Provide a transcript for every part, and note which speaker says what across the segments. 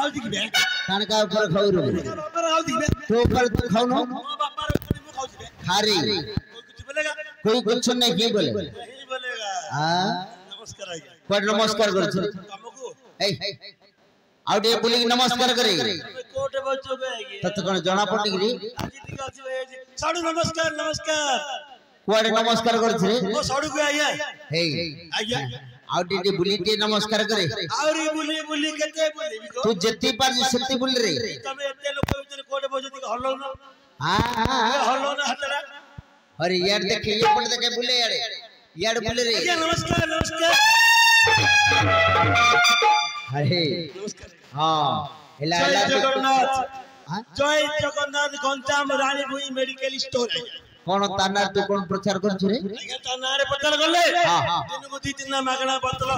Speaker 1: ଖାଉଛି କି ବେ
Speaker 2: କାଣ କା ଉପରେ ଖାଉ ରୁ
Speaker 1: ବାପାର ଖାଉଛି କି ବେ
Speaker 2: ତୋ ଉପରେ ତୁ ଖାଉ
Speaker 1: ମୋ ବାପାର ଉପରେ ମୁଁ ଖାଉଛି ବେ
Speaker 2: खारी
Speaker 1: कुछ बोलेगा
Speaker 2: कोई कुछ नहीं की बोले
Speaker 1: नहीं बोलेगा
Speaker 2: हां
Speaker 1: नमस्कार आज्ञा
Speaker 2: कोड नमस्कार कर छ
Speaker 1: तुमको
Speaker 2: ए आउटे बोली नमस्कार करे
Speaker 1: कोटे बच्चों बे आज्ञा
Speaker 2: तत कोन जणा पड़ी गिरी
Speaker 1: आज ठीक अछि भाई साडू नमस्कार नमस्कार
Speaker 2: कोड नमस्कार कर छ
Speaker 1: ओ साडू को आज्ञा
Speaker 2: हे
Speaker 1: आज्ञा
Speaker 2: आउटे टी बुली टी नमस्कार करे
Speaker 1: आउरी बुली बुली केते बुली
Speaker 2: तू जत्ती पार सेत्ती बुली रे
Speaker 1: तमे एते लोक भीतर कोटे बजती हल्लो न
Speaker 2: हां
Speaker 1: हल्लो न हतरा
Speaker 2: अरे यार देखे ये पट देखे बुले यार बुले रे
Speaker 1: आज्ञा नमस्कार नमस्कार
Speaker 2: अरे
Speaker 1: नमस्कार
Speaker 2: हां हिला
Speaker 1: जय
Speaker 2: हिला
Speaker 1: जगन्नाथ
Speaker 2: हां
Speaker 1: जय जगन्नाथ गंजाम रानी भुई मेडिकल स्टोर
Speaker 2: कोन ताना तू कोन प्रचार कर छ रे
Speaker 1: आज्ञा तानारे प्रचार करले
Speaker 2: हां हां
Speaker 1: दिन को 2-3 मागणा बोतल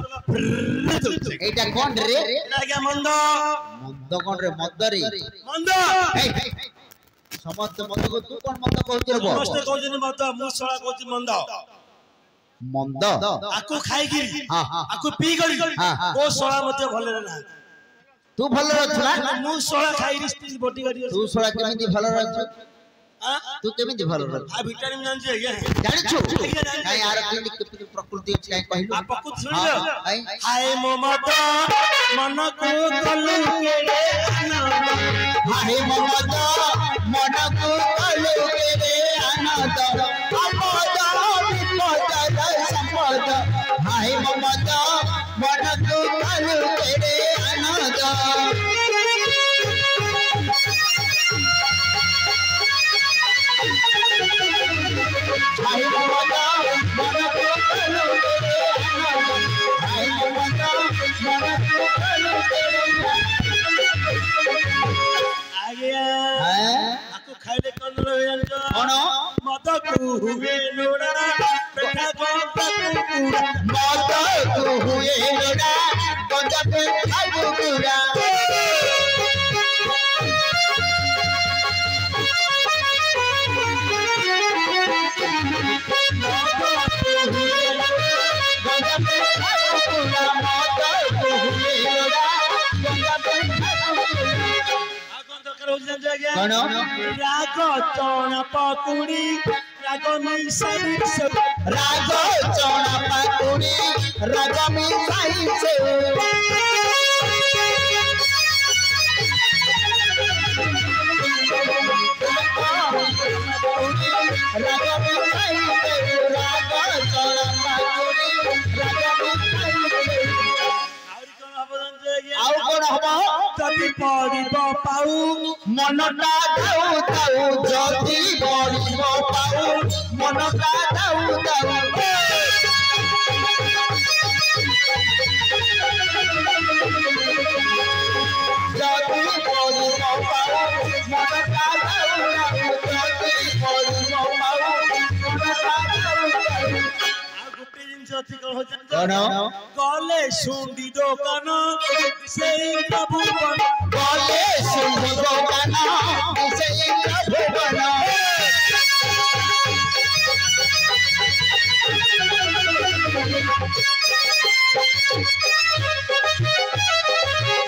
Speaker 2: एटा कोन रे
Speaker 1: आज्ञा मंद
Speaker 2: मद कोन रे मद रे
Speaker 1: मंद
Speaker 2: समस्त मद को तू कोन मद कहछ रे
Speaker 1: समस्त कहजन मद मु सळा कहछि मंद
Speaker 2: मंद
Speaker 1: आकु खाई गिरी
Speaker 2: हां हां
Speaker 1: आकु पी गरी ओ सळा मते भले ना
Speaker 2: तू भलो रहछ ना
Speaker 1: मु सळा खाई स्टील बोटी गरी
Speaker 2: तू सोळा केमिति भलो रहछ
Speaker 1: हां
Speaker 2: तू केमिति भलो रहछ
Speaker 1: आ विटामिन जान जे ये
Speaker 2: जानि छु काई यार केमिति प्रकृति काई कहलु
Speaker 1: आप कुछ सुन लो हाय मो मद मन को कलु के रे आनंद
Speaker 2: हाय ममद मन को कलु के रे आनंद अपद विपद संपद हाय ममद मन को कलु के रे आनंद हाय ममद मन को कलु के रे आनंद हाय ममद मन को कलु के रे
Speaker 1: आज्ञा
Speaker 2: हैं
Speaker 1: आकु खाइले कोन लो जान जो
Speaker 2: कोन
Speaker 1: मद को हुए लोड़ा पेटा को कुकुड़ा
Speaker 2: मद तू हुए लोड़ा गंजा पे खाबू कुड़ा गंजा पे खाबू कुड़ा मद तू हुए लोड़ा गंजा पे खाबू कुड़ा
Speaker 1: आ कोन दरकार हो जान जे
Speaker 2: कोन
Speaker 1: राग चौना पकुड़ी राग मिसाई से
Speaker 2: राग चौड़ा पाकुड़ी राग मिसाई से राग मिसाई से राग चौड़ा पाकुड़ी राग मिसाई से
Speaker 1: आउरी कोन अवदान जे
Speaker 2: आउ कोन हबो
Speaker 1: तभी पड़िबो पाऊ
Speaker 2: मनटा दाउ दाउ जति बढिबो पाउ मनटा दाउ दाउ जति बढिबो पाउ मनटा दाउ दाउ जति बढिबो पाउ मनटा दाउ दाउ
Speaker 1: आ गुटे जिंस अछि कोन हो जान
Speaker 2: कोन
Speaker 1: गले सुंडी दोकान सेई प्रभु बन
Speaker 2: गले सुंदो गाना से भुवन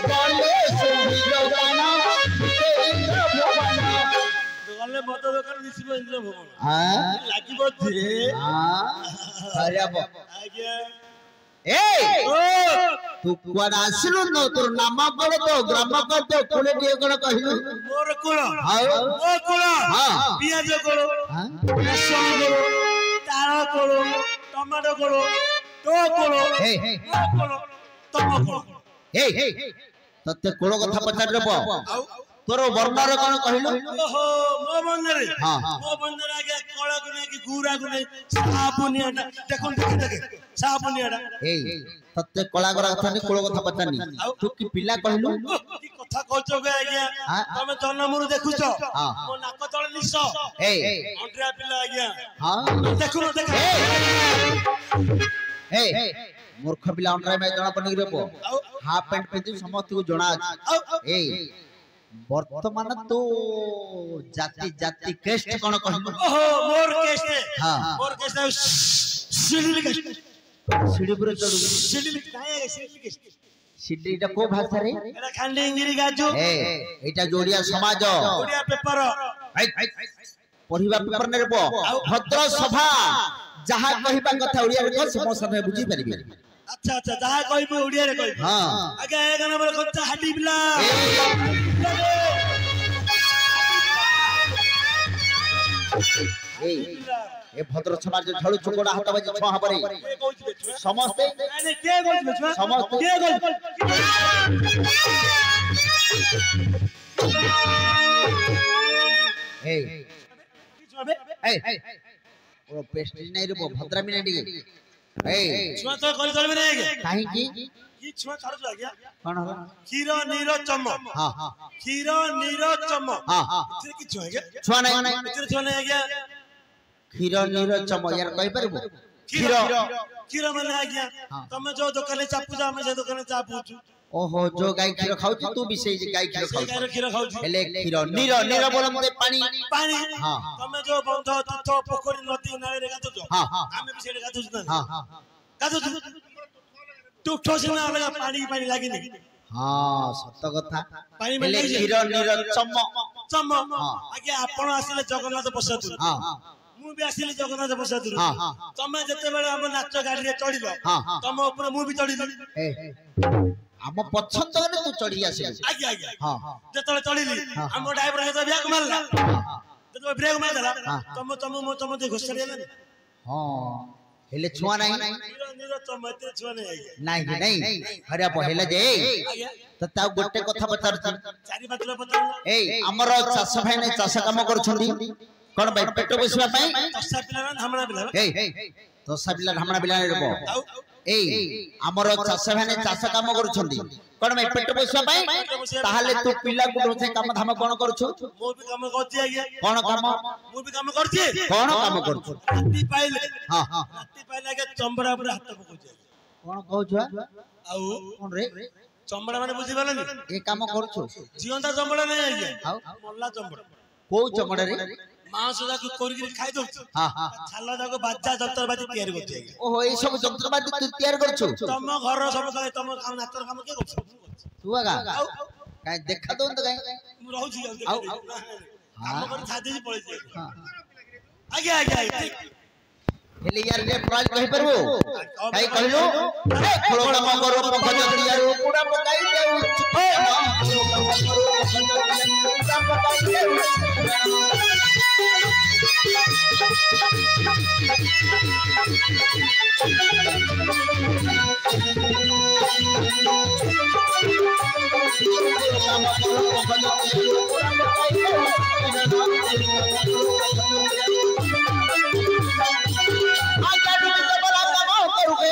Speaker 2: गले सुंदो गाना से भुवन
Speaker 1: गले मद दोकान दिसिबो इंद्र भवन
Speaker 2: हां
Speaker 1: लागिबो जे
Speaker 2: हां अरे बा
Speaker 1: आज्ञा
Speaker 2: ए
Speaker 1: ओ
Speaker 2: तू कुआड आसिलु न तोर नाम कोन तो ग्राम कोन तो कोले टिए कोन कहिलु
Speaker 1: मोर कुळ
Speaker 2: हां
Speaker 1: ओ कुळ
Speaker 2: हां
Speaker 1: पियाज कुळ
Speaker 2: हां
Speaker 1: रसुन कुळ ताळ कुळ टमाटो कुळ तो कुळ
Speaker 2: हे
Speaker 1: ओ कुळ तम कुळ
Speaker 2: हे तते कोळ कथा पचार रे
Speaker 1: आउ
Speaker 2: तोर वर्णर कोन कहिलु
Speaker 1: ओहो मो बंदरे
Speaker 2: हां हां
Speaker 1: मो बंदर आगे कळा गुने की गुरा गुने साबुनियाटा देखुन देखे साबुनियाटा
Speaker 2: ए तते कला करा कथा नि कोळ कथा पचारनी तू की पिला कहिलु
Speaker 1: की कथा कहचो बे आज्ञा तमे जन्मरु देखुछ मो नाक तळे निस
Speaker 2: ए
Speaker 1: अंड्रा पिला आज्ञा
Speaker 2: हां
Speaker 1: देखुन देखे
Speaker 2: ए मूर्ख पिला अंडरा में जणा पनी रे पो हाफ पैंट पे समस्त को जणा ए वर्तमान तो जाति जाति केस्ट कोन कहलु
Speaker 1: ओहो मोर केस्टे
Speaker 2: हां
Speaker 1: मोर केस्टे सिडिल केस्टे
Speaker 2: सीढ़ी पर चढ़
Speaker 1: सिडिल काय सिडिल केस्टे
Speaker 2: सिडीटा को भाषा रे
Speaker 1: एटा खांडी इंगिरी गाजू
Speaker 2: एटा जोड़िया समाज
Speaker 1: ओडिया पेपर
Speaker 2: पढ़िबा पेपर ने रे भद्र सभा जहा कहिबा कथा ओडिया रे सब समय बुझी परिबे
Speaker 1: अच्छा अच्छा जहा कहिबे ओडिया रे कहिबे
Speaker 2: हां
Speaker 1: आगे एक नंबर कच्चा हाडी बिला
Speaker 2: ए भद्र समाज झळु चुकोड़ा हाथ बाजी छहा परे समस्त
Speaker 1: माने के कहबे छुआ
Speaker 2: समस्त
Speaker 1: के कहबे
Speaker 2: ए
Speaker 1: छुआबे
Speaker 2: ए ओ पेस्ट्री नै रे भद्रा मिना डी ए
Speaker 1: छुआ तो करि चलबे नै
Speaker 2: काहे की
Speaker 1: की छुआ छाड़ आ गया
Speaker 2: कोन हो
Speaker 1: खीर नीर चम
Speaker 2: हां हां
Speaker 1: खीर नीर चम
Speaker 2: हां हां
Speaker 1: इतरे की छुआ गया
Speaker 2: छुआ नै
Speaker 1: इतरे छुआ नै आ गया
Speaker 2: खीर नीर चम यार कहि परबो
Speaker 1: खीर खीर माने आ गया तमे जो दुकान चापू जा मैं से दुकान चापू
Speaker 2: ओहो जो गाय खीर खाउ तू भी से गाय खीर खाउ
Speaker 1: गाय खीर खाउ
Speaker 2: हेले खीर नीर बोलम ते पानी
Speaker 1: पानी
Speaker 2: हां
Speaker 1: तमे जो बंध तीर्थ पोखरी नदी नाले रे गातो जो
Speaker 2: हां हां
Speaker 1: आमे भी से गातो ना
Speaker 2: हां हां
Speaker 1: गातो तू ठोसे ना लगा पानी पानी लागी नहीं
Speaker 2: हां सत्य कथा
Speaker 1: पानी में
Speaker 2: हेले खीर नीर चम
Speaker 1: चम आगे आपण आसिले जगन्नाथ प्रसाद
Speaker 2: हां
Speaker 1: मु भी आसिले जगन्नाथ प्रसाद
Speaker 2: हां हां
Speaker 1: तमे जते बेले हम नाच गाड़ी रे चढ़िलो
Speaker 2: हां
Speaker 1: तमे ऊपर मु भी चढ़िलो
Speaker 2: ए हम पछंद ने तू चढ़ी आसे
Speaker 1: आगे आगे
Speaker 2: हां हां
Speaker 1: जते चढ़िली हम ड्राइवर के ब्रेक मारला जते ब्रेक मार देला तमे दे घुसड़िया ना
Speaker 2: हां हेले छुआ नहीं
Speaker 1: नीर चमते छुआ
Speaker 2: नहीं नहीं अरे पहले जे तो ता गोटे कथा बचार
Speaker 1: चारि पातला पतर
Speaker 2: ए हमर चाष भाई ने चाष काम करछंदी कोन भाई पेट बसिबा पई
Speaker 1: दशा पिला ना हमरा पिला
Speaker 2: ए दशा पिला हमरा पिला रे ए हमर चाष भाई ने चाष काम करछंदी कोन भाई पेट बसिबा पई ताहाले तू पिला गुडो से काम धाम कोन करछु
Speaker 1: मो भी काम करछि आगे
Speaker 2: कोन काम
Speaker 1: मो भी काम करछि
Speaker 2: कोन काम करछु
Speaker 1: राती पाइले
Speaker 2: हां हां
Speaker 1: राती पाइले आगे चंबड़ा पर हाथ पकोछि
Speaker 2: कोन कहछु
Speaker 1: आउ
Speaker 2: कोन रे
Speaker 1: चंबड़ा माने बुझि पालनी
Speaker 2: ए काम करछु
Speaker 1: जीवंता चंबड़ा नै आगे मल्ला चंबड़ा
Speaker 2: को चमड़ा रे
Speaker 1: मांस जाको कोरी खाइ दउ
Speaker 2: हां हां
Speaker 1: छाला जाको बाजा जंतर बाजी तैयार करछि आगे
Speaker 2: ओहो ए सब जंत्रबादी तू तैयार करछु
Speaker 1: तम घर सब कहे तम काम नातर काम के करछु
Speaker 2: तू आगा काई देखा दो तो काई
Speaker 1: मु रहू छी काम कर छादी पळे छी आगे आगे आगे
Speaker 2: हेले यार रे प्राइज कहि परबो काई कहलो ए खोलो काम करो पंख जड़िया रो पूरा पकाई देउ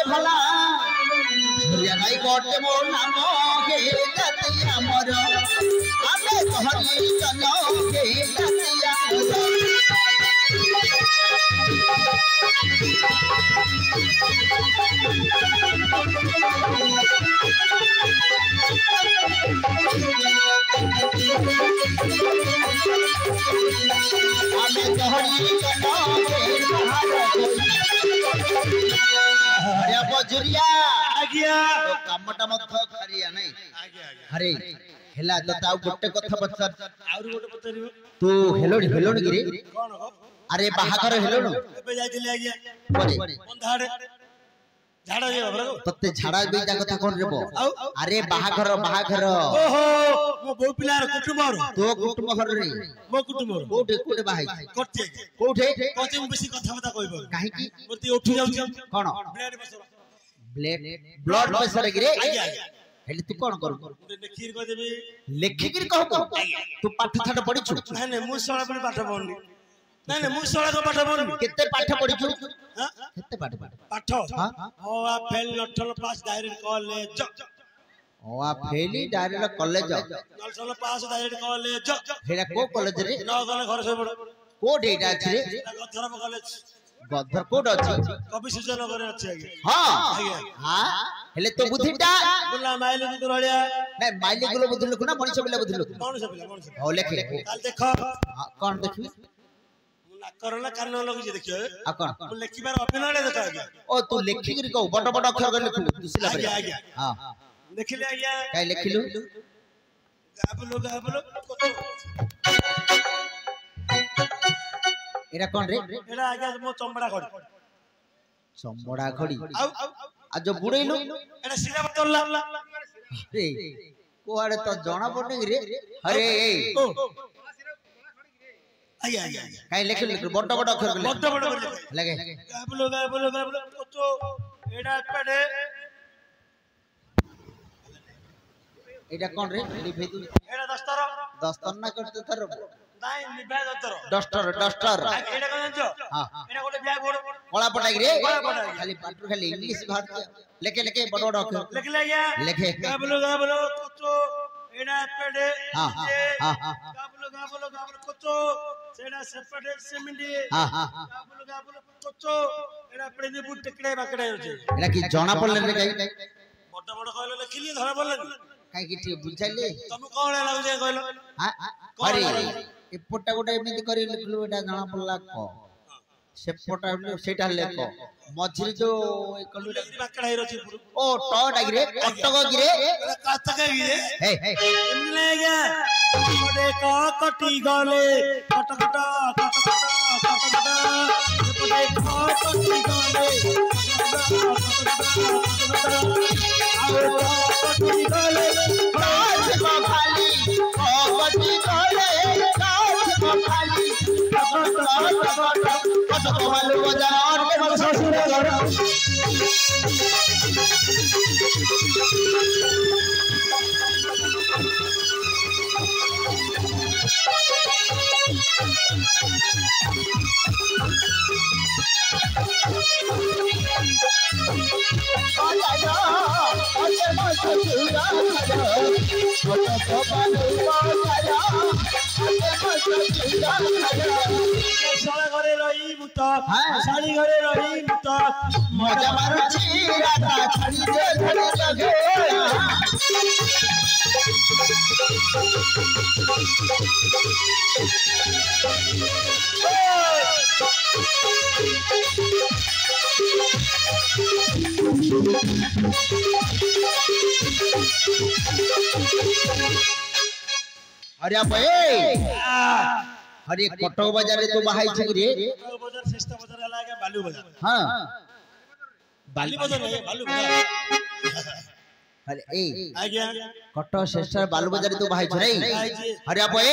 Speaker 2: भला झरिया नाई गोटे मो नाम के गतिया मोर आबे कहरी जन के गतिया आबे कहरी जन के अरे बजुरिया
Speaker 1: आगिया
Speaker 2: तो कामटा मत खरिया नहीं
Speaker 1: आगे आगे
Speaker 2: अरे हेला तो ताऊ गोटे कथा बचर
Speaker 1: आउरी गोटे पतरिबो
Speaker 2: तू हेलोनी गिरे
Speaker 1: कोन हो
Speaker 2: अरे बाहागर हेलोनु
Speaker 1: एबे जाइतिले आगिया
Speaker 2: परे
Speaker 1: बंधाड़े झाड़ा जे बरो
Speaker 2: तते झाड़ा बे जा कथा कोन रेबो अरे बाहागर
Speaker 1: ओहो मो बो पिलार कुटुंबर
Speaker 2: तो कुटुंब घर रे
Speaker 1: मो कुटुंबर
Speaker 2: कोठे बाहाई
Speaker 1: करते
Speaker 2: कोठे
Speaker 1: कोचे बेसी कथा बता कहबो
Speaker 2: काहे की
Speaker 1: मोरती उठी जाउछ
Speaker 2: कोन
Speaker 1: ब्लड बसो
Speaker 2: ब्लड प्रेशर गिरे
Speaker 1: आगे आगे
Speaker 2: हेले तू कोन करू
Speaker 1: मुझे खीर कह देबी
Speaker 2: लेखि गिर कहबो तू पाठ ठाड पढी छु
Speaker 1: नहीं नहीं मु सोळा पढी पाठ पढनी नहीं नहीं मु सोळा को पाठ पढनी
Speaker 2: केते पाठ पढी छु
Speaker 1: हां
Speaker 2: केते पाठ
Speaker 1: पाठ ओ आ फेल नठल पास डायरेक्ट कॉलेज
Speaker 2: ओ आ फेली डायरेक्ट कॉलेज
Speaker 1: नठल पास डायरेक्ट कॉलेज
Speaker 2: हेला को कॉलेज रे
Speaker 1: न गले घर से बड़
Speaker 2: को डेटा अछि रे
Speaker 1: गधर कॉलेज
Speaker 2: गधर कोड अछि
Speaker 1: कवि सूचना करे अछि आगे
Speaker 2: हां हां हेले तो बुद्धिटा
Speaker 1: बुला माइल को रड़िया
Speaker 2: नहीं माइली गुलो बुद्धि लखु ना मनुष्य बिला बुद्धि लखु
Speaker 1: कौन से पिला
Speaker 2: हो लेखे
Speaker 1: काल देखो
Speaker 2: कोन देखि
Speaker 1: करना कान लोग जे देखियो
Speaker 2: आ कोन
Speaker 1: मु लेखिबार अभिनय देखा आगे
Speaker 2: ओ तू लेखि गिर को बड़ बड़ अक्षर कर लिखु दुसिला
Speaker 1: आगे
Speaker 2: पर
Speaker 1: आगे
Speaker 2: हां
Speaker 1: लिखिले आज्ञा
Speaker 2: काई लिखिलु
Speaker 1: गाबलो कतो
Speaker 2: एरा कोन रे
Speaker 1: एड़ा आज्ञा मो चंबड़ा खड़ी आ
Speaker 2: जो बुड़ेलु
Speaker 1: एड़ा सीधा बतला
Speaker 2: रे कोआड़े तो जणा पड़ने रे अरे
Speaker 1: आज्ञा
Speaker 2: काई लिखिलु बड़ अक्षर
Speaker 1: बड़
Speaker 2: लगे
Speaker 1: गाबलो कतो एड़ा पड़े
Speaker 2: एटा कोन रे लिखै तू
Speaker 1: एड़ा दस्तर
Speaker 2: ना करते थर
Speaker 1: नाइ निभा
Speaker 2: डस्टर
Speaker 1: एड़ा कोन जो
Speaker 2: हां
Speaker 1: एड़ा गोटे ब्याग बोड़
Speaker 2: कोला पटाई रे
Speaker 1: कोला पटाई
Speaker 2: खाली पाटू खाली इंग्लिश भारत लेके बड़ अक्षर
Speaker 1: लिखले आज्ञा
Speaker 2: लिखे
Speaker 1: गाबलो कतो एड़ा पड़े
Speaker 2: हां
Speaker 1: गाबलो कतो सेड़ा सेपड़े सेमिंडी
Speaker 2: हां
Speaker 1: गाबलो कतो एड़ा पड़े ने बुट टिकड़े बाकड़े होचे
Speaker 2: एटा की जणा पड़ले रे काई
Speaker 1: बड़ कहलो लिखिली धरा पड़ले
Speaker 2: काई की बुझाइले
Speaker 1: तुम कोन लागु जे कहलो
Speaker 2: अरे एपटा गोटे एमिति करी लिखलु एटा जणा पड़ला को सेपटा सेटा लेको मझिर जो कलु
Speaker 1: बाकड़ा हिरोची
Speaker 2: ओ ट डागिरे कटक गिरे
Speaker 1: कटक गिरे
Speaker 2: हे
Speaker 1: एमले गया मोडे का कटी गले कटकट मोडे का कटी गले कटकटी गले
Speaker 2: काज को खाली कबड्डी गले काज को खाली कट मालू बाजार के ससुर घर
Speaker 1: घरे रही मुत साड़ी घरे रही मुत
Speaker 2: मजा मारुची राधा छड़ी दे छड़ी लगे अरे भाई अरे कटक बाजार तो बाहाई छ रे
Speaker 1: बाजार सस्ता बाजार लागे बालू बाजार
Speaker 2: हां
Speaker 1: बाली बाजार नहीं बालू बाजार
Speaker 2: अरे ए
Speaker 1: आज्ञा
Speaker 2: कटक शेषर बालू बाजार तो बाहाई छ रे अरे भाई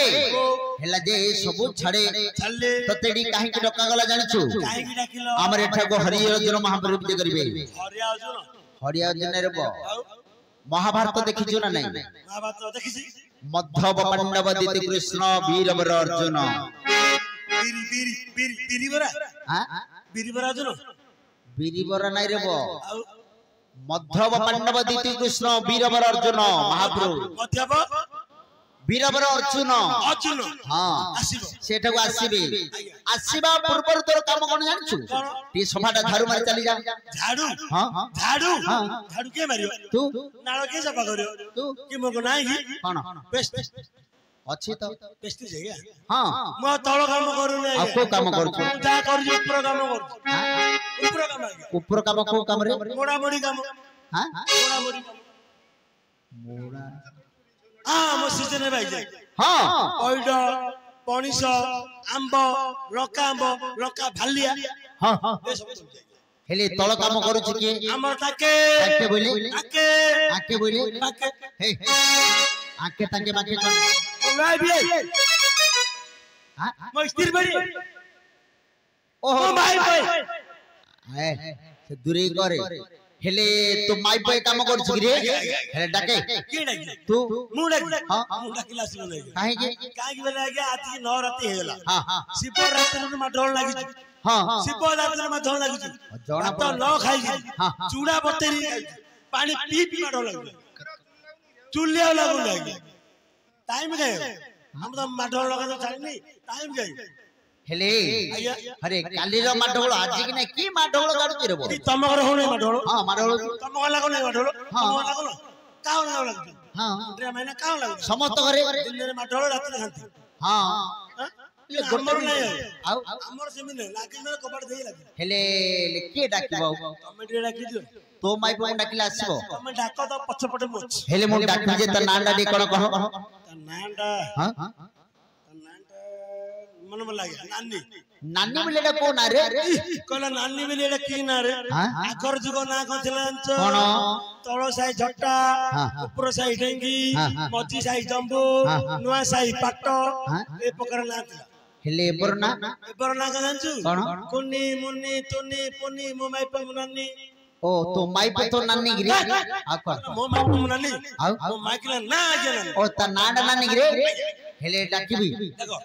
Speaker 2: हेला जे सब छाड़े
Speaker 1: छल्ले
Speaker 2: ततेडी काहे की डका गला जानिछु
Speaker 1: काहे की डाकिलो
Speaker 2: हमर एठा को हरिअर्जुन महाप्रभु विजय करबे
Speaker 1: हरिअर्जुन
Speaker 2: रे बो महाभारत देखिछु ना नहीं
Speaker 1: महाभारत देखिछि
Speaker 2: मध्व पांडव दिति कृष्ण वीरवर अर्जुन
Speaker 1: बीरीबरा
Speaker 2: हां
Speaker 1: बीरीबरा अर्जुन
Speaker 2: वीरवर नाही रे बो मध्व पांडव दिति कृष्ण वीरवर अर्जुन महाप्रभु
Speaker 1: मध्यव
Speaker 2: वीरवर अर्जुन हां आसीबो सेठा को आसीबा पूर्व तोर काम कोन जानछु टी सफाटा झाड़ू मारी चली जा
Speaker 1: झाड़ू
Speaker 2: हां
Speaker 1: झाड़ू झाड़ू के मारियो
Speaker 2: तू
Speaker 1: नाळ के सफा करियो
Speaker 2: तू
Speaker 1: कि मको नाही
Speaker 2: कोन
Speaker 1: पेस्ट
Speaker 2: अछि तो
Speaker 1: पेस्ट जइया
Speaker 2: हां
Speaker 1: मो तळ काम करू नै
Speaker 2: आ को काम करछु
Speaker 1: जा करू ऊपर काम करू ऊपर काम
Speaker 2: को काम रे
Speaker 1: मोड़ा मोड़ी काम
Speaker 2: हां
Speaker 1: मोड़ा मोड़ी काम
Speaker 2: मोड़ा
Speaker 1: हां मो सीजन भाई जाय
Speaker 2: हां
Speaker 1: ओइड पणिस आंबो लका भालिया
Speaker 2: हां
Speaker 1: ए सब
Speaker 2: हेले तळ काम करूछि के
Speaker 1: हमर ताके
Speaker 2: बोले आके बोले
Speaker 1: ताके
Speaker 2: हे आके ताके बाके कोन
Speaker 1: भाई भी
Speaker 2: हां
Speaker 1: मो स्थिर बड़ी
Speaker 2: ओहो
Speaker 1: भाई भाई
Speaker 2: ए से दूरी करे हेले तो माई पे काम करछु रे हेले डाके
Speaker 1: के डाकी
Speaker 2: तू
Speaker 1: मु डाकी
Speaker 2: हां
Speaker 1: मु डाकिला से बोले
Speaker 2: काहे के
Speaker 1: बोले आगे आज 9 राती हेला
Speaker 2: हां हां
Speaker 1: शिव राती में ढोल लागी
Speaker 2: हां
Speaker 1: शिव राती में ढोल लागी
Speaker 2: जणा
Speaker 1: तो न खाई
Speaker 2: हां
Speaker 1: चूड़ा बतेरी पानी पी पी ढोल लागी चुलिया लागू लागी टाइम गए हम तो ढोल लगा तो छाड़नी टाइम गए
Speaker 2: हेले अरे काली रो माढोळ आज कि नै की माढोळ गाडु रे बो
Speaker 1: तम घर होने माढोळ
Speaker 2: हां माढोळ
Speaker 1: तम घर लागो नै माढोळ तम घर लागो काव लागो
Speaker 2: हां
Speaker 1: रे मैंने काव लागो
Speaker 2: समस्त घरे
Speaker 1: दिन रे माढोळ राती खांती
Speaker 2: हां ये
Speaker 1: हमर
Speaker 2: गोटे
Speaker 1: नहीं
Speaker 2: आउ
Speaker 1: हमर सेमी नहीं लागी ना कबाट देई लागी
Speaker 2: हेले के डाकिबो
Speaker 1: तमे टे डाकी दियो
Speaker 2: तो माई को डाकिला आसीबो
Speaker 1: तमे डाको तो पछपटे मोच
Speaker 2: हेले मु डाकि जे त नांडा दे कोन कह
Speaker 1: ता नांडा
Speaker 2: हां
Speaker 1: नांडा मन में लागे नानी
Speaker 2: नानी बोलेडा कोन रे
Speaker 1: कहला नानी बोलेडा की ना रे आखर जुग ना कहथिला अंच
Speaker 2: कोन
Speaker 1: तळो साई झट्टा ऊपर साई ढेंगी मझी साई जंबू नुआ साई पाट ए प्रकार ना थिला
Speaker 2: हेले बरना
Speaker 1: ना जानछु
Speaker 2: कोन
Speaker 1: कुन्नी मुन्नी तुन्नी पुन्नी मो माई पे मुन्नी
Speaker 2: ओ तो माई पे तो नानी गिरे आ कर
Speaker 1: मो माई पे मुन्नी
Speaker 2: आउ
Speaker 1: मो माई के ना आगे ना
Speaker 2: ओ त नांडा नानी गिरे हेले डाकिबी
Speaker 1: देखो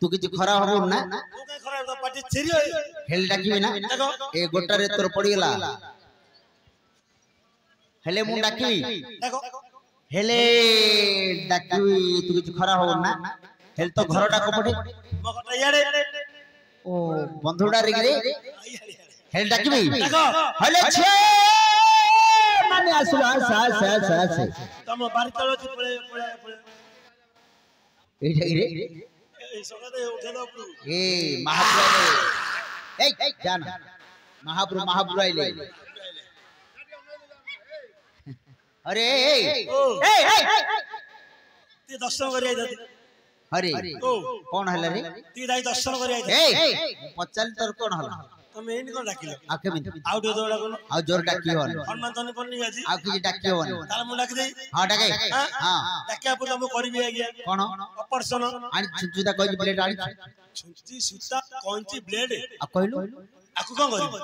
Speaker 2: तू किछ खरा हबो ना
Speaker 1: तू के खरा तो पाटी छेरी होई
Speaker 2: हेले डाकिबी ना
Speaker 1: देखो
Speaker 2: ए गोटा रे तोर पड़ी गेला हेले मु डाकिबी
Speaker 1: देखो
Speaker 2: हेले डाकिबी तू किछ खरा हबो ना हेल तो घरटा कपटे
Speaker 1: मो कटा याडे
Speaker 2: ओ बंधुडा रे गिरे हेल डाकिबी
Speaker 1: देखो
Speaker 2: हेले छे माने आसला सा
Speaker 1: तम बारी तळो ची पळे
Speaker 2: एटा गिरे
Speaker 1: ए सगळे उठे दो
Speaker 2: ए महाप्रभु ए जाना महाप्रभु आइले अरे
Speaker 1: ती दर्शन करी आइदा
Speaker 2: अरे
Speaker 1: ओ
Speaker 2: कौन हला रे
Speaker 1: ती दाई दर्शन करी आइदा
Speaker 2: ए पचल तर कौन हला
Speaker 1: तमे एनी कोन डाकिलो
Speaker 2: आके बिन
Speaker 1: आउ दे दोडा कोन
Speaker 2: आ जोर डाकी होन
Speaker 1: हनुमान तने पन्नी आजी
Speaker 2: आ की डाकी होन
Speaker 1: तार मु डाक देई
Speaker 2: हां डाके हां
Speaker 1: डाकिया पुला मु करबी आगिया
Speaker 2: कोन
Speaker 1: ऑपरेशन
Speaker 2: आनी छुजुदा कहि ब्लेड आनी
Speaker 1: छुंची सूता कोंची ब्लेड
Speaker 2: आ कहलु
Speaker 1: आकु कोन करबी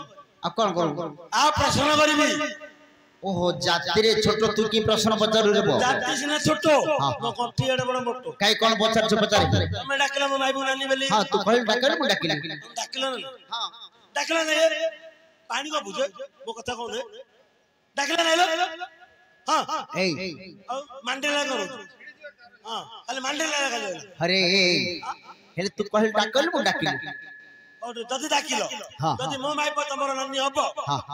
Speaker 2: आ कोन करू
Speaker 1: आ प्रश्न करबी
Speaker 2: ओहो जाति रे छोटो तू की प्रश्न पचारु रे बो
Speaker 1: जाति सिना छोटो मो कोठी एडे बड़ मोटो
Speaker 2: काई कोन पचार छ पचार
Speaker 1: तमे डाकला मो माई बुनानी बेली
Speaker 2: हां तू कहल डाकल मु डाकिला
Speaker 1: डाकला ना
Speaker 2: हां
Speaker 1: डाकला ना पानी को बुझे मो कथा कोन डाकला ना लो हां
Speaker 2: ए
Speaker 1: मांडेला करू हां खाली मांडेला खाली
Speaker 2: अरे हेले तू कहल डाकल मु डाकिला
Speaker 1: और जदी डाकिलो जदी मो माई पर तमरो नानी हबो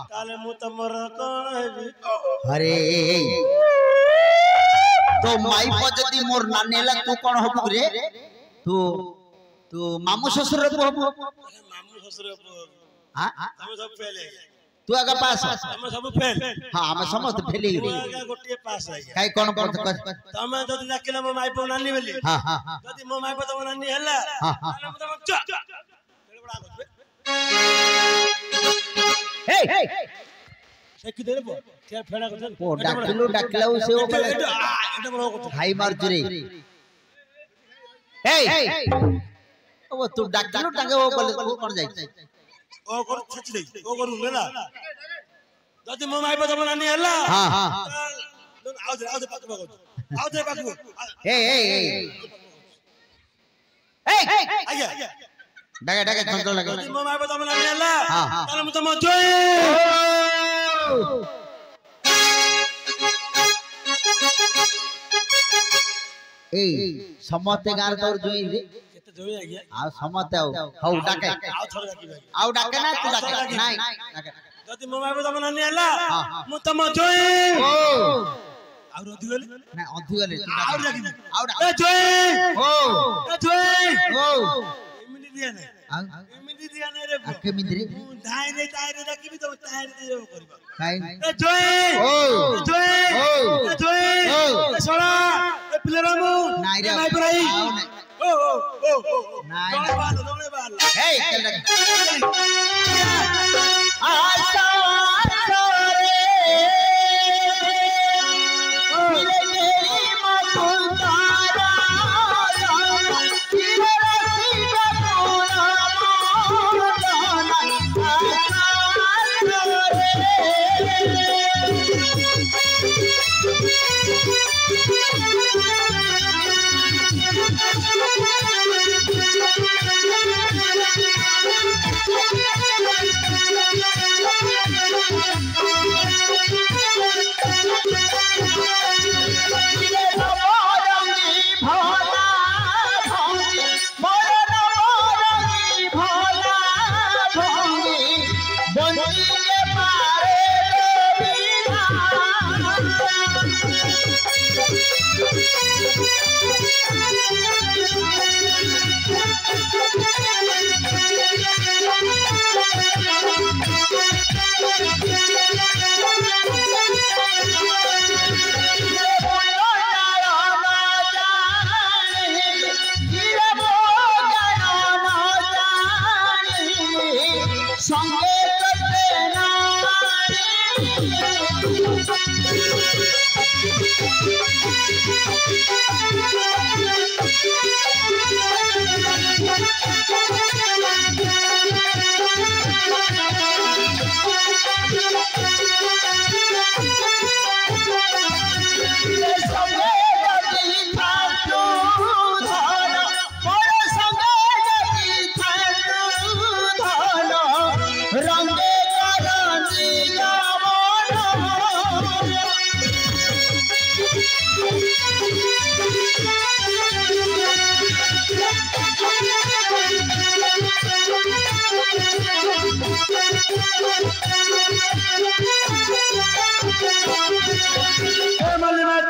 Speaker 1: ताले मु तमर कोन हेबी
Speaker 2: अरे तो माई पर जदी मोर नानेला तू कोन हबु रे तू मामू ससुर रे हबु
Speaker 1: मामू ससुर
Speaker 2: हां
Speaker 1: हम सब फेल
Speaker 2: तू आगा पास
Speaker 1: हम सब फेल
Speaker 2: हां हम समस्त फेल ही रे
Speaker 1: आगा गोटे पास आइ
Speaker 2: काई कोन पत
Speaker 1: तमे जदी डाकिला मो माई पर नानी बेली
Speaker 2: हां हां
Speaker 1: जदी मो माई पर तमर नानी हला ताले मु तम च
Speaker 2: हे
Speaker 1: एक दे बो क्या फेड़ा कर
Speaker 2: ओ डाकिला से ओ बले
Speaker 1: एटा बड़ को
Speaker 2: हाई मार जुरे हे ओ तू डाकिलो टाके ओ बले को कोन जाई
Speaker 1: ओ कर छच दे ओ करू लेला जदी मो माई पर तमर नानी हला
Speaker 2: हां हां
Speaker 1: आओ दे पाकबो
Speaker 2: हे
Speaker 1: आया
Speaker 2: डाके डाके चंचल लगे
Speaker 1: जदी मो माई पर तमर नानी हला
Speaker 2: हां
Speaker 1: ताले मु तम जोई
Speaker 2: ए समते गार तोर जोई रे
Speaker 1: केते जोई आ गया
Speaker 2: आ समते हौ डाके
Speaker 1: आओ थोड़ा डाकी भाई
Speaker 2: आउ डाके ना तू डाके नाही डाके
Speaker 1: जदी मो माई पर तमर नानी हला मु तम जोई
Speaker 2: ओ
Speaker 1: आ रोदी गले
Speaker 2: ना अधि गले तू
Speaker 1: आउ
Speaker 2: डाके
Speaker 1: डाकी
Speaker 2: आउ
Speaker 1: ए जोई
Speaker 2: ओ
Speaker 1: ए जोई
Speaker 2: ओ
Speaker 1: एमिनी दिया ने
Speaker 2: आउ
Speaker 1: एमिनी दिया ने रे
Speaker 2: आके मिंद्रे
Speaker 1: धाई रे डाकी भी तो धाई रे करबा
Speaker 2: काई
Speaker 1: ए जोई
Speaker 2: ओ
Speaker 1: जोई
Speaker 2: ओ
Speaker 1: ए जोई ए सोना ए पिलरामू
Speaker 2: नाई रे
Speaker 1: माई पराई
Speaker 2: आउ ना
Speaker 1: ओ
Speaker 2: नाई
Speaker 1: दोने बाल
Speaker 2: हे चल डाके आशा रे मेरे मेरी मधुतारा तेरे रसी का तोला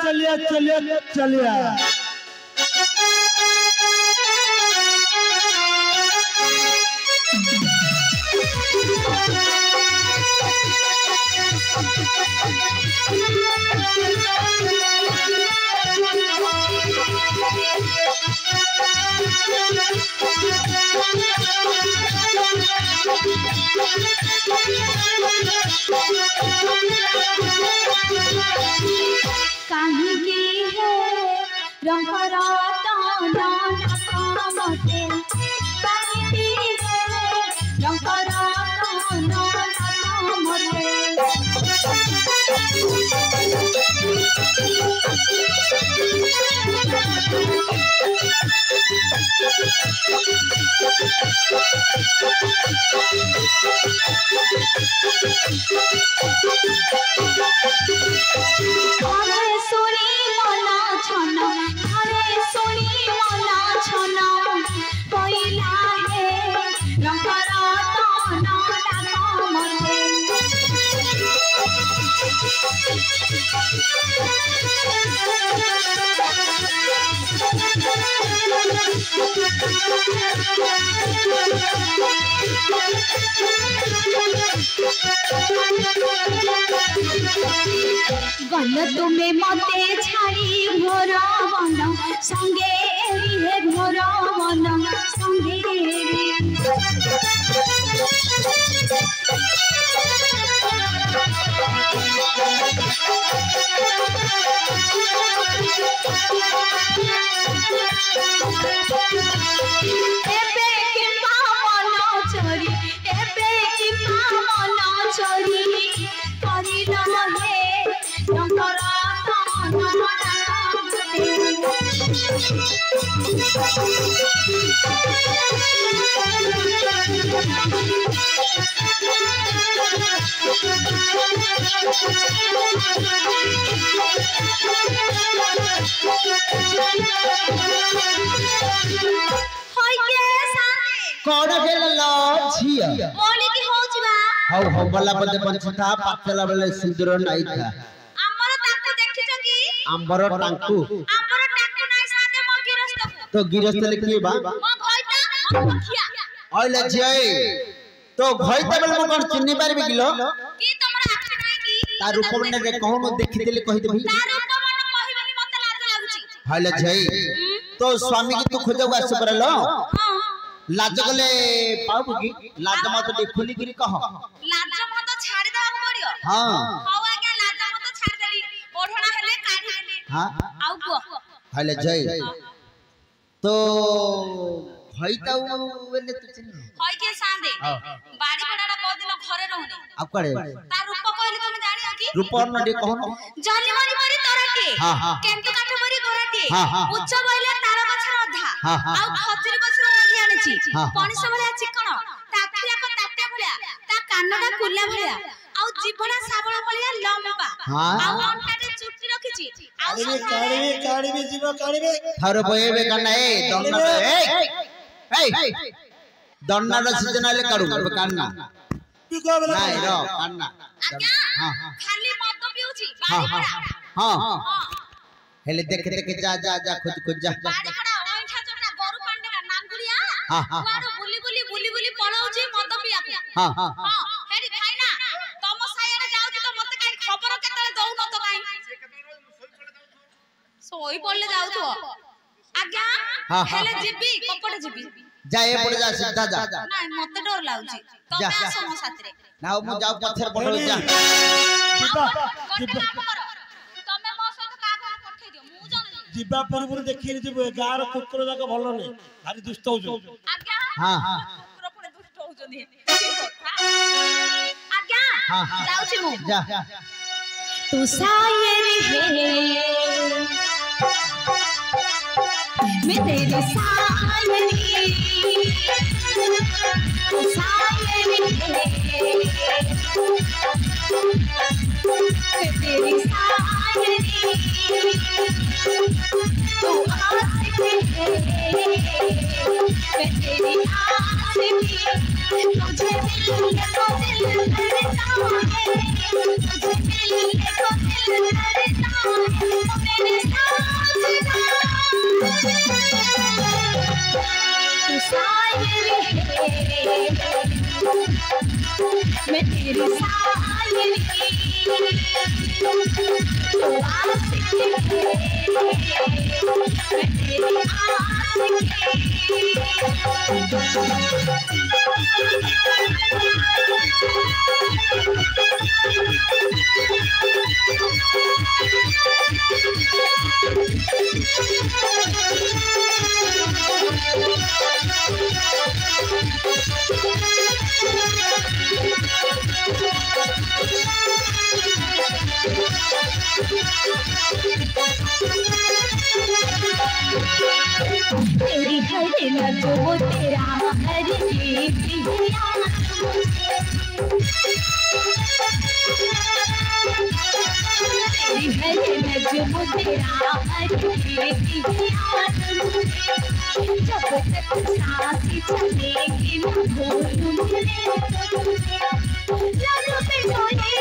Speaker 1: चलिए चलिए चलिए
Speaker 3: कहीं की है रंग राता नाना कामते कहीं की है रंग राता नाना कामते गल तुम्हें मते छाड़ी घोर बन संगे घोर बन संगे
Speaker 2: कौन गेलो झिया
Speaker 3: बोली की होचबा
Speaker 2: हौ हौ बल्ला बदे पंचथा पाचला बेले सिंदूर नाई था
Speaker 3: हमर ताको देखिছো की
Speaker 2: आंबर टांकू
Speaker 3: नाई साथे मो गिरस्त
Speaker 2: तो गिरस्त ले की बा
Speaker 3: मो घइता मो पखिया
Speaker 2: ओइले जय तो घइता बेले मो कोन चिन्नी पारबी किलो
Speaker 3: की तमरा आखे नाई की
Speaker 2: ता रूप बने रे कहूं देखि देले कहि देबी
Speaker 3: ता रूप मन कहिबेनी मते लाज लागुची
Speaker 2: ओइले जय तो स्वामी की तू खोजो आसे परलो
Speaker 3: हां
Speaker 2: लाज गले पाबू की लाज मत दे खुली गिरी कह
Speaker 3: लाज मत छाड़ी देबा पड़ियो
Speaker 2: हां
Speaker 3: हाउ आज्ञा लाज मत छाड़ी देली ओढणा हेले काढी हेले
Speaker 2: हां
Speaker 3: आउ को
Speaker 2: हले जय तो भइताऊ बेले तू चिन्ह
Speaker 3: होय के सांदे बाड़ी पडाडा को दिन घरे रहनी
Speaker 2: आ कड़े
Speaker 3: ता रूप कहली तुम जानियो की
Speaker 2: रूप न दे कहन
Speaker 3: जाली मारी मारी तोराके
Speaker 2: हां हां
Speaker 3: केंतु काठ मारी गोराके
Speaker 2: हां हां
Speaker 3: उच्च बइले तार गछर अधा
Speaker 2: हां हां
Speaker 3: आउ खजूर गछर ओली आनिछि
Speaker 2: हां
Speaker 3: पणिस भलिया चिकण ताखिया को ताट्या भलिया ता कानडा कुला भलिया आउ जीभना साबळ भलिया लंबा
Speaker 2: हां
Speaker 3: आउ अंटाटे चुट्टी रखिछि आउ
Speaker 1: काढ़ी जीव काढ़ी
Speaker 2: थर बयबे कना ए दन्ना ए दन्ना रो सीजन आले काढू काढना
Speaker 1: पिको बेला
Speaker 2: नाही रो काढना
Speaker 3: आज्ञा
Speaker 2: हां
Speaker 3: खाली मद पिउछि
Speaker 2: हां
Speaker 3: बाड़ी
Speaker 2: हां
Speaker 3: पडा
Speaker 2: हां हेले देख देख जा जा जा खोज खोज जा
Speaker 3: बाड़ी पड़ा ओइठा चोटा गोरु पांडे का नाम गुड़िया
Speaker 2: हां हां
Speaker 3: कुआडो बुली बुली पळौची मद पिया को
Speaker 2: हां हां
Speaker 3: हां हेडी भाईना तम साइडे जाउची तो मते काई खबर केतले दउ न तो काई सोई पड़ले जाउ तो आज्ञा
Speaker 2: हां
Speaker 3: हेले जीबी कपड़े जीबी
Speaker 2: जा ए पड़ जा सीधा जा
Speaker 3: नहीं मते डर लाउची तमे आसो मो साथरे
Speaker 2: ना मु जाऊ पथर पड़ जा
Speaker 1: जीवा
Speaker 3: गोटे काम करो तमे मो सहित का घर पठै दियो मु जाने
Speaker 1: जीवा पूर्व देखि जे गार कुकुर जाक भलो नै भारी दुष्ट हो
Speaker 3: आज्ञा
Speaker 2: हां हां
Speaker 3: कुकुर पुरे दुष्ट हो जनी आज्ञा
Speaker 2: हां हां
Speaker 3: जाउची मु
Speaker 2: जा
Speaker 3: तू शायर है मैं तेरी शायरी तू शायर है मैं तेरी शायरी तू आशिक है मैं तेरी आशिकी तुझे मिलने को दिल करता है तुझे मिलने को दिल करता है तो मेरे साजना तू शायर है मैं तेरी शायरी तू आशिक है मैं तेरी तेरी हर लग वो तेरा हर गीत याद तेरी हर लग वो तेरा हर गीत याद जब तक सांस चलेगी न भूलूंगी लाल पे सोए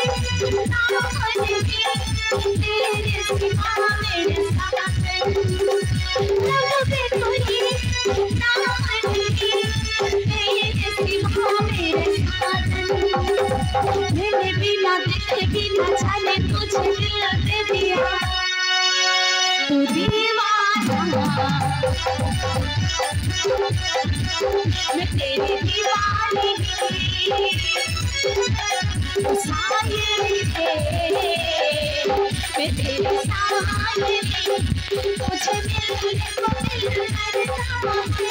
Speaker 3: ना बनेगी तेरे सिवा मेरे साथ लाल पे सोए ना बनेगी तेरे सिवा मेरे साथ मैंने बिना देखे बिना जाने तुझे दिल दे दिया तू दीवाना मैं तेरी दीवानी तू शायरी है मैं तेरी शायरी तुझे मिलने को दिल करता है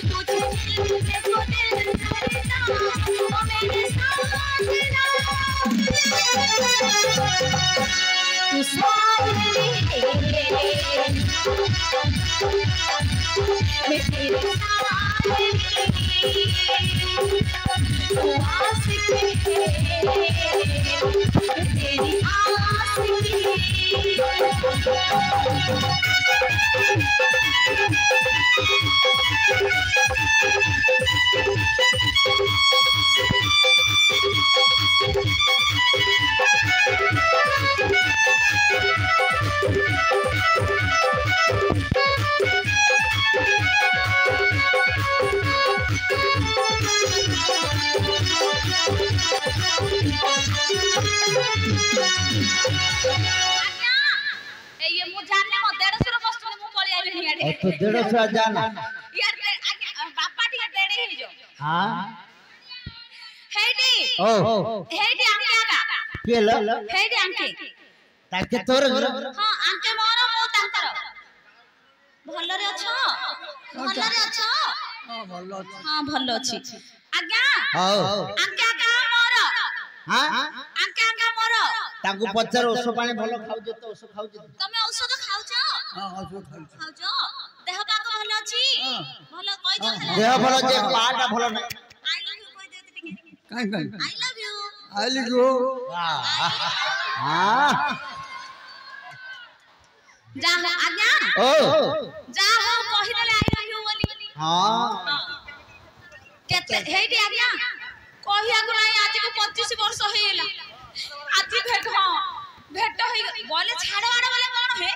Speaker 3: तुझे मिलने को दिल करता है ओ मेरे साजना तू शायरी है मैं तेरी शायरी तू आशिक है मैं तेरी आशिकी ये मु जानले मो 150 बस्तु मु पळी आइली हियाडे
Speaker 2: तो 150 जाना
Speaker 3: यार बापा टिके डेडे हे जो
Speaker 2: हां
Speaker 3: हेडी
Speaker 2: ओ
Speaker 3: हेडी आंके आगा
Speaker 2: केल
Speaker 3: हेडी आंके
Speaker 2: ताके तोर
Speaker 3: हां आंके मोर मो तांकर भल्ल रे अछो
Speaker 1: हां भलो
Speaker 3: हां भल्ल अछि आज्ञा
Speaker 2: ओ
Speaker 3: आंके आगा मोर
Speaker 2: हां
Speaker 3: आंके आगा मोर
Speaker 2: ताकू पचर ओस पानी भलो खाउ जे तो ओस खाउ जे
Speaker 3: तमे औषध खाउछ
Speaker 1: हां औषध
Speaker 3: खाउछ देह पाक भल अछि भल कहि दियो
Speaker 2: देह भलो जे पाटा भलो नै
Speaker 3: आई लव यू कहि देते टिके
Speaker 1: काई
Speaker 3: I love you
Speaker 1: I love you
Speaker 2: हां
Speaker 3: जा आज्ञा
Speaker 2: ओ
Speaker 3: जा हो कहि देले आई लव यू बोली
Speaker 2: हां
Speaker 3: केते हेडी आज्ञा कहिया को नाही आज को 25 वर्ष हेला आज भेट हां भेट होई बोले छाड़ वाड़ वाला कोन हे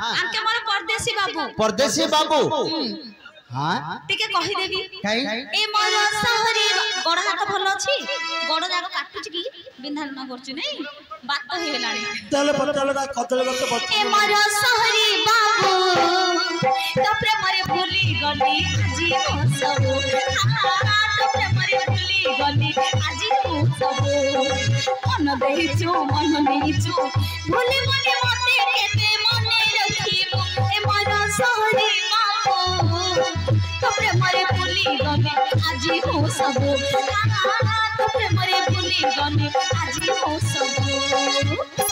Speaker 2: हाँ
Speaker 3: आके मोर
Speaker 2: परदेसी बाबू हाँ
Speaker 3: टिके कहि देबी
Speaker 2: काई
Speaker 3: ए मोर सहरी गोड़ हाथ भल अछि गोड़ जाक काटुच की बिंधान न करछु नै बात हे लाणी
Speaker 1: तले पतले दा कतले बत
Speaker 3: ए मोर सहरी बाबू तो प्रेमरे भूली गली आजी हो सब तो प्रेमरे भूली गली आजी हो सब मन देइछु मन नेइछु भूली मने मते केते मने रखिबो ए मोर सहरी बाबू तो प्रेमरे भूली गली आजी हो सब तो प्रेमरे भूली गली आजी हो सब